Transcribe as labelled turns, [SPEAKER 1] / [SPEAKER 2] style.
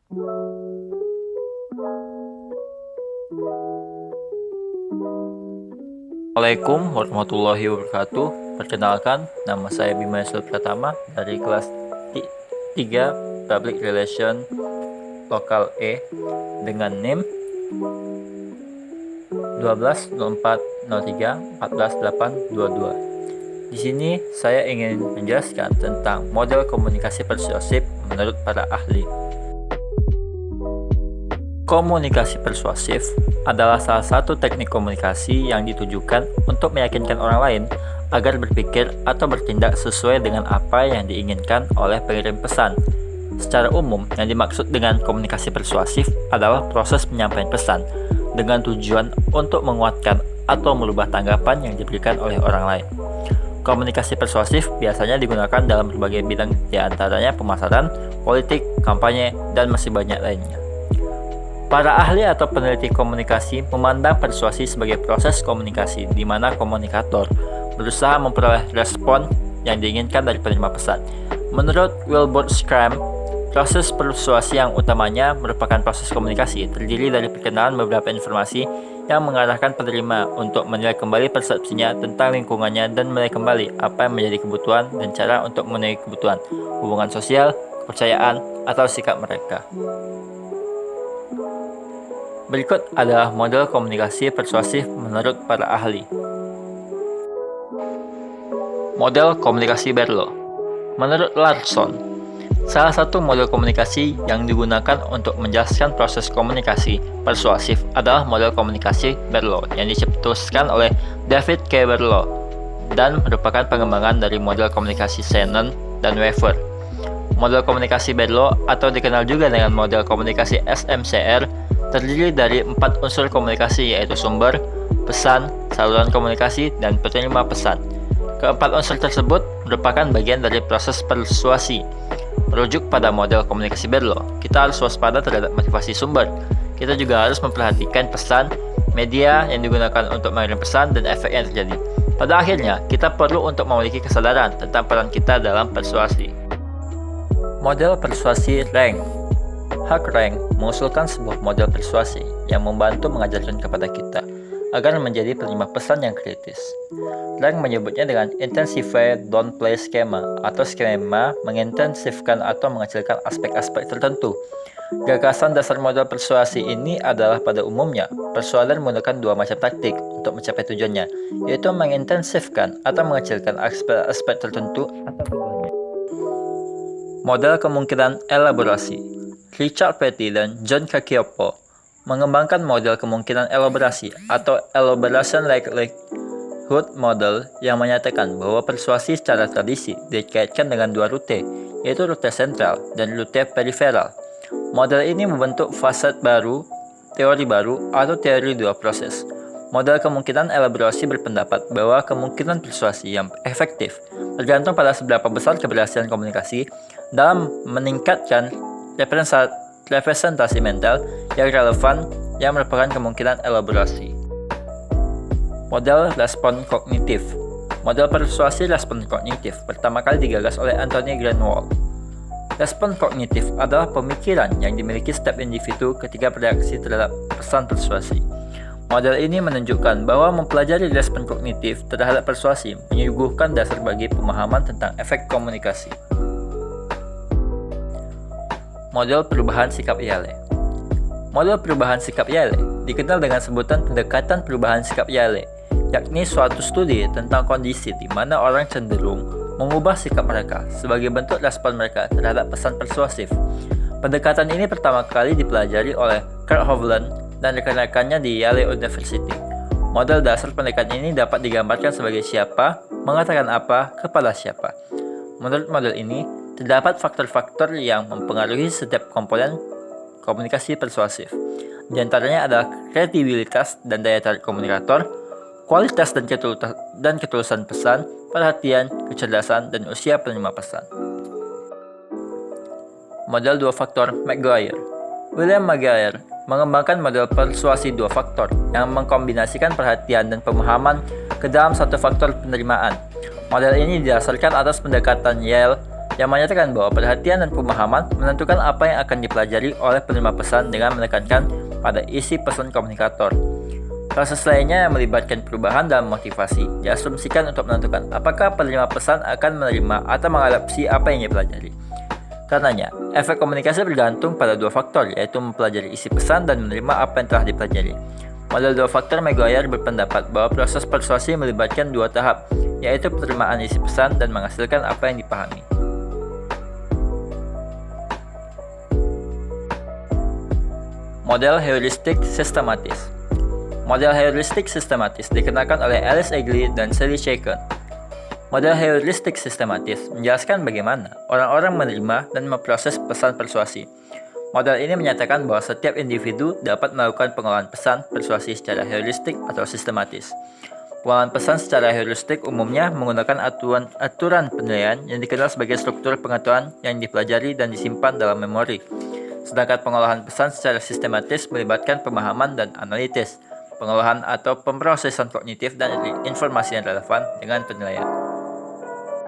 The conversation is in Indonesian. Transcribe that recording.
[SPEAKER 1] Assalamualaikum warahmatullahi wabarakatuh. Perkenalkan, nama saya Bima Yusuf Pratama dari kelas 3 Public Relation Lokal E dengan NIM 120403148822. Di sini saya ingin menjelaskan tentang model komunikasi persuasif menurut para ahli. Komunikasi persuasif adalah salah satu teknik komunikasi yang ditujukan untuk meyakinkan orang lain agar berpikir atau bertindak sesuai dengan apa yang diinginkan oleh pengirim pesan. Secara umum, yang dimaksud dengan komunikasi persuasif adalah proses penyampaian pesan dengan tujuan untuk menguatkan atau merubah tanggapan yang diberikan oleh orang lain. Komunikasi persuasif biasanya digunakan dalam berbagai bidang, diantaranya pemasaran, politik, kampanye, dan masih banyak lainnya. Para ahli atau peneliti komunikasi memandang persuasi sebagai proses komunikasi di mana komunikator berusaha memperoleh respon yang diinginkan dari penerima pesan. Menurut Wilbur Schramm, proses persuasi yang utamanya merupakan proses komunikasi, terdiri dari perkenalan beberapa informasi yang mengarahkan penerima untuk menilai kembali persepsinya tentang lingkungannya dan menilai kembali apa yang menjadi kebutuhan dan cara untuk memenuhi kebutuhan, hubungan sosial, kepercayaan, atau sikap mereka. Berikut adalah model komunikasi persuasif menurut para ahli. Model komunikasi Berlo. Menurut Larson, salah satu model komunikasi yang digunakan untuk menjelaskan proses komunikasi persuasif adalah model komunikasi Berlo yang dicetuskan oleh David K. Berlo dan merupakan pengembangan dari model komunikasi Shannon dan Weaver. Model komunikasi Berlo atau dikenal juga dengan model komunikasi SMCR terdiri dari 4 unsur komunikasi, yaitu sumber, pesan, saluran komunikasi, dan penerima pesan. Keempat unsur tersebut merupakan bagian dari proses persuasi. Merujuk pada model komunikasi Berlo, kita harus waspada terhadap motivasi sumber. Kita juga harus memperhatikan pesan, media yang digunakan untuk mengirim pesan, dan efek yang terjadi. Pada akhirnya, kita perlu untuk memiliki kesadaran tentang peran kita dalam persuasi. Model persuasi Rank. Hak Rank mengusulkan sebuah model persuasi yang membantu mengajarkan kepada kita agar menjadi penerima pesan yang kritis. Rank menyebutnya dengan intensify don't play schema atau skema mengintensifkan atau mengecilkan aspek-aspek tertentu. Gagasan dasar model persuasi ini adalah pada umumnya persuader menggunakan dua macam taktik untuk mencapai tujuannya, yaitu mengintensifkan atau mengecilkan aspek-aspek tertentu atau tujuannya. Model kemungkinan elaborasi. Richard Petty dan John Cacioppo mengembangkan model kemungkinan elaborasi atau elaboration likelihood model yang menyatakan bahwa persuasi secara tradisi dikaitkan dengan dua rute, yaitu rute sentral dan rute periferal. Model ini membentuk fasad baru, teori baru, atau teori dua proses. Model kemungkinan elaborasi berpendapat bahwa kemungkinan persuasi yang efektif tergantung pada seberapa besar keberhasilan komunikasi dalam meningkatkan representasi mental yang relevan yang merupakan kemungkinan elaborasi. Model respon kognitif. Model persuasi respon kognitif pertama kali digagas oleh Anthony Greenwald. Respon kognitif adalah pemikiran yang dimiliki setiap individu ketika bereaksi terhadap pesan persuasi. Model ini menunjukkan bahwa mempelajari respon kognitif terhadap persuasi menyuguhkan dasar bagi pemahaman tentang efek komunikasi. Model perubahan sikap Yale. Model perubahan sikap Yale dikenal dengan sebutan pendekatan perubahan sikap Yale, yakni suatu studi tentang kondisi di mana orang cenderung mengubah sikap mereka sebagai bentuk respon mereka terhadap pesan persuasif. Pendekatan ini pertama kali dipelajari oleh Kurt Hovland dan rekan-rekannya di Yale University. Model dasar pendekatan ini dapat digambarkan sebagai siapa mengatakan apa kepada siapa. Menurut model ini, terdapat faktor-faktor yang mempengaruhi setiap komponen komunikasi persuasif. Di antaranya adalah kredibilitas dan daya tarik komunikator, kualitas dan ketulusan pesan, perhatian, kecerdasan, dan usia penerima pesan. Model dua faktor Maguire. William Maguire mengembangkan model persuasi dua faktor yang mengkombinasikan perhatian dan pemahaman ke dalam satu faktor penerimaan. Model ini didasarkan atas pendekatan Yale yang menyatakan bahwa perhatian dan pemahaman menentukan apa yang akan dipelajari oleh penerima pesan dengan menekankan pada isi pesan komunikator. Proses lainnya yang melibatkan perubahan dalam motivasi diasumsikan untuk menentukan apakah penerima pesan akan menerima atau mengadopsi apa yang dipelajari. Karenanya, efek komunikasi bergantung pada dua faktor, yaitu mempelajari isi pesan dan menerima apa yang telah dipelajari. Model dua faktor Maguire berpendapat bahwa proses persuasi melibatkan dua tahap, yaitu penerimaan isi pesan dan menghasilkan apa yang dipahami. Model heuristik sistematis. Model heuristik sistematis dikenakan oleh Alice Eagly dan Sally Chacon. Model heuristik sistematis menjelaskan bagaimana orang-orang menerima dan memproses pesan persuasi. Model ini menyatakan bahwa setiap individu dapat melakukan pengolahan pesan persuasi secara heuristik atau sistematis. Pengolahan pesan secara heuristik umumnya menggunakan aturan penilaian yang dikenal sebagai struktur pengetahuan yang dipelajari dan disimpan dalam memori. Sedangkan pengolahan pesan secara sistematis melibatkan pemahaman dan analitis, pengolahan atau pemrosesan kognitif dan informasi yang relevan dengan penilaian.